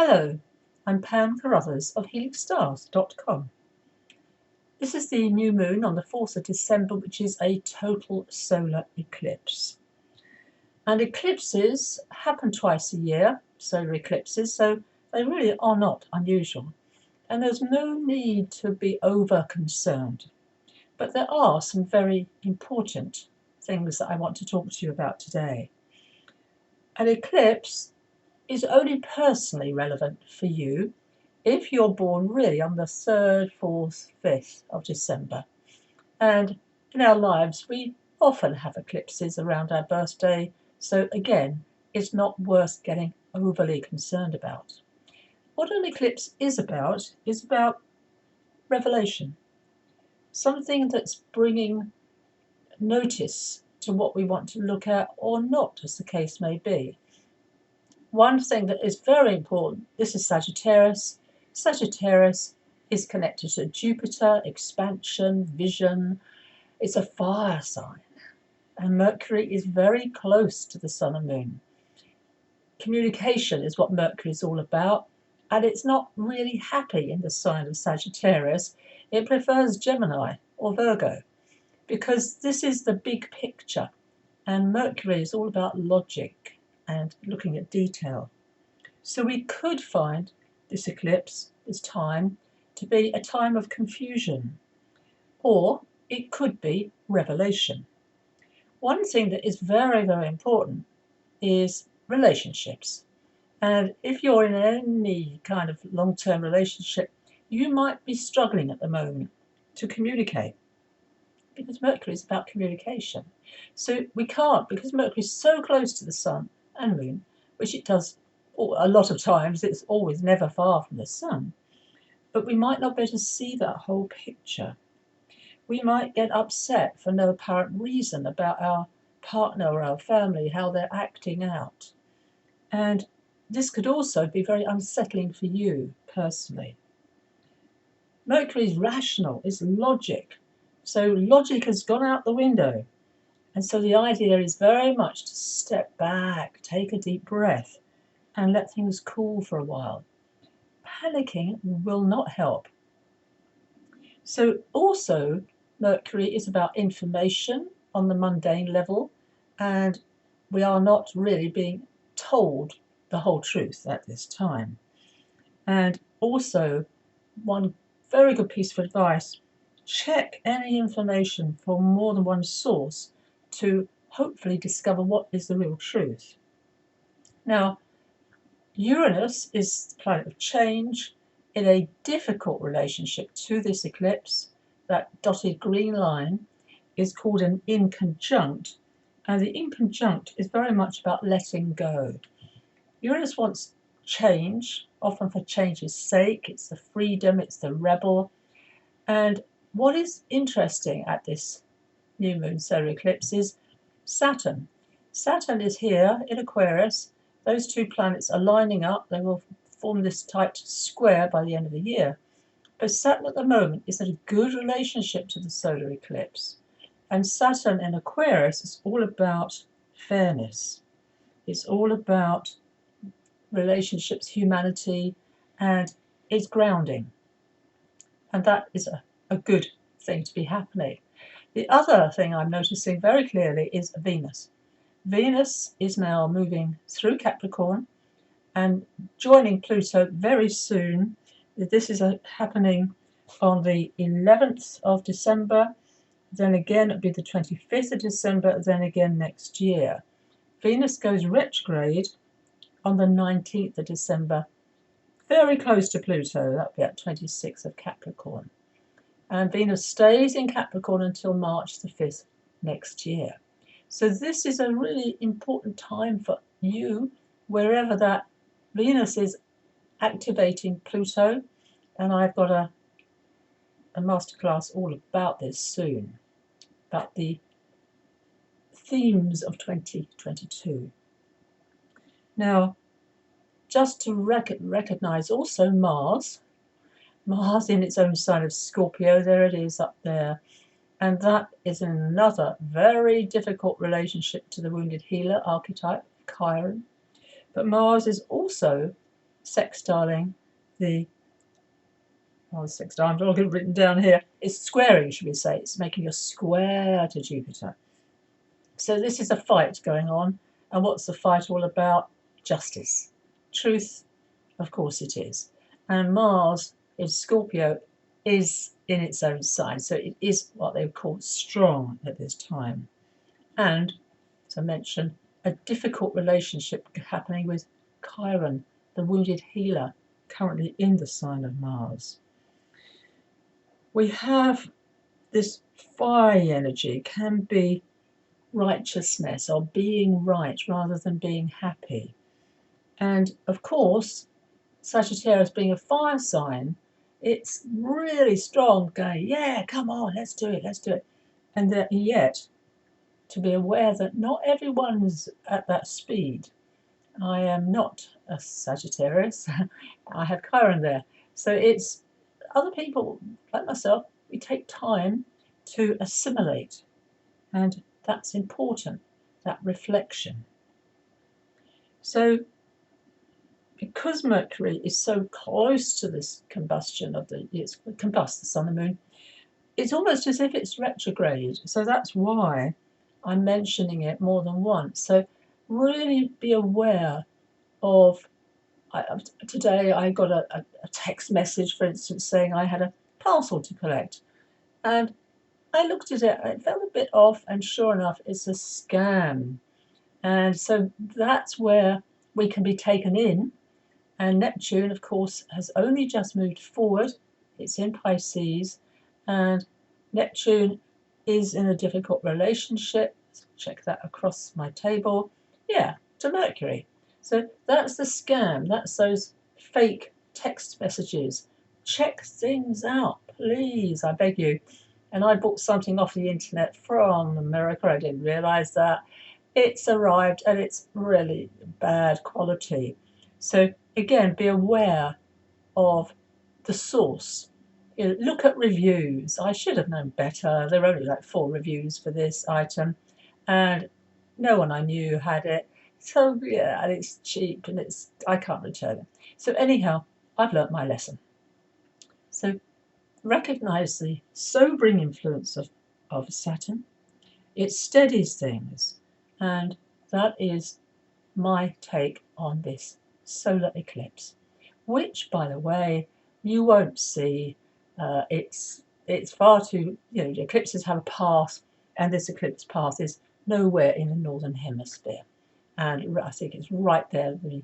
Hello, I'm Pam Carruthers of HelixStars.com. This is the new moon on the 4th of December, which is a total solar eclipse. And eclipses happen twice a year, solar eclipses, so they really are not unusual. And there's no need to be over concerned. But there are some very important things that I want to talk to you about today. An eclipse is only personally relevant for you if you're born really on the 3rd, 4th, 5th of December. And in our lives, we often have eclipses around our birthday, so again, it's not worth getting overly concerned about. What an eclipse is about revelation, something that's bringing notice to what we want to look at or not, as the case may be. One thing that is very important, this is Sagittarius. Sagittarius is connected to Jupiter, expansion, vision. It's a fire sign. And Mercury is very close to the Sun and Moon. Communication is what Mercury is all about. And it's not really happy in the sign of Sagittarius. It prefers Gemini or Virgo, because this is the big picture. And Mercury is all about logic and looking at detail. So we could find this eclipse, this time, to be a time of confusion, or it could be revelation. One thing that is very, very important is relationships. And if you're in any kind of long-term relationship, you might be struggling at the moment to communicate, because Mercury is about communication. So we can't, because Mercury is so close to the Sun and Moon, which it does a lot of times, it's always never far from the Sun, but we might not be able to see that whole picture. We might get upset for no apparent reason about our partner or our family, how they're acting out. And this could also be very unsettling for you personally. Mercury is rational, is logic. So logic has gone out the window. And so the idea is very much to step back, take a deep breath, and let things cool for a while. Panicking will not help. So also, Mercury is about information on the mundane level, and we are not really being told the whole truth at this time. And also, one very good piece of advice, check any information from more than one source to hopefully discover what is the real truth. Now, Uranus is the planet of change in a difficult relationship to this eclipse. That dotted green line is called an inconjunct, and the inconjunct is very much about letting go. Uranus wants change, often for change's sake. It's the freedom, it's the rebel. And what is interesting at this new moon solar eclipse is Saturn. Saturn is here in Aquarius. Those two planets are lining up. They will form this tight square by the end of the year. But Saturn at the moment is in a good relationship to the solar eclipse. And Saturn in Aquarius is all about fairness. It's all about relationships, humanity, and it's grounding. And that is a good thing to be happening. The other thing I'm noticing very clearly is Venus. Venus is now moving through Capricorn and joining Pluto very soon. This is happening on the 11th of December, then again it'll be the 25th of December, then again next year. Venus goes retrograde on the 19th of December, very close to Pluto, that'll be at 26th of Capricorn. And Venus stays in Capricorn until March the 5th next year. So this is a really important time for you, wherever that Venus is activating Pluto. And I've got a masterclass all about this soon, about the themes of 2022. Now, just to recognize also Mars in its own sign of Scorpio, there it is up there. And that is another very difficult relationship to the wounded healer archetype, Chiron. But Mars is also sextiling the, sextile, I've got it written down here, it's squaring, should we say, it's making a square to Jupiter. So this is a fight going on, and what's the fight all about? Justice. Truth, of course it is. And Mars in Scorpio is in its own sign, so it is what they would call strong at this time. And, as I mentioned, a difficult relationship happening with Chiron, the wounded healer, currently in the sign of Mars. We have this fiery energy, can be righteousness or being right rather than being happy. And of course, Sagittarius being a fire sign, it's really strong, going, yeah, come on, let's do it, let's do it. And yet, to be aware that not everyone's at that speed. I am not a Sagittarius. I have Chiron there. So it's other people, like myself, we take time to assimilate. And that's important, that reflection. So because Mercury is so close to this combustion of it's combust the sun and moon, it's almost as if it's retrograde. So that's why I'm mentioning it more than once. So really be aware of, today I got a text message, for instance, saying I had a parcel to collect. And I looked at it, it felt a bit off, and sure enough, it's a scam. And so that's where we can be taken in. And Neptune, of course, has only just moved forward. It's in Pisces, and Neptune is in a difficult relationship. Check that across my table. Yeah, to Mercury. So that's the scam. That's those fake text messages. Check things out, please, I beg you. And I bought something off the internet from America. I didn't realise that. It's arrived and it's really bad quality. So again, be aware of the source. Look at reviews. I should have known better. There were only like 4 reviews for this item, and no one I knew had it. So yeah, and it's cheap, and I can't return it. So anyhow, I've learnt my lesson. So recognize the sobering influence of Saturn. It steadies things, and that is my take on this solar eclipse, which, by the way, you won't see. It's far too, eclipses have a path, and this eclipse path is nowhere in the northern hemisphere, and I think it's right there at the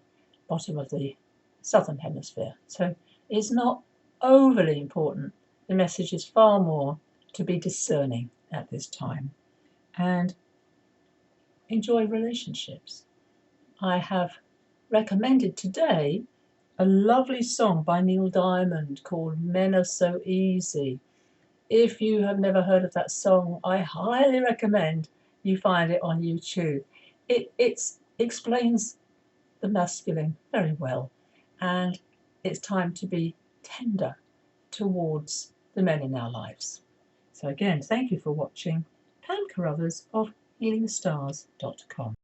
bottom of the southern hemisphere. So it's not overly important. The message is far more to be discerning at this time and enjoy relationships. I have recommended today a lovely song by Neil Diamond called Men Are So Easy. If you have never heard of that song, I highly recommend you find it on YouTube. It explains the masculine very well, and it's time to be tender towards the men in our lives. So again, thank you for watching. Pam Carruthers of healingstars.com.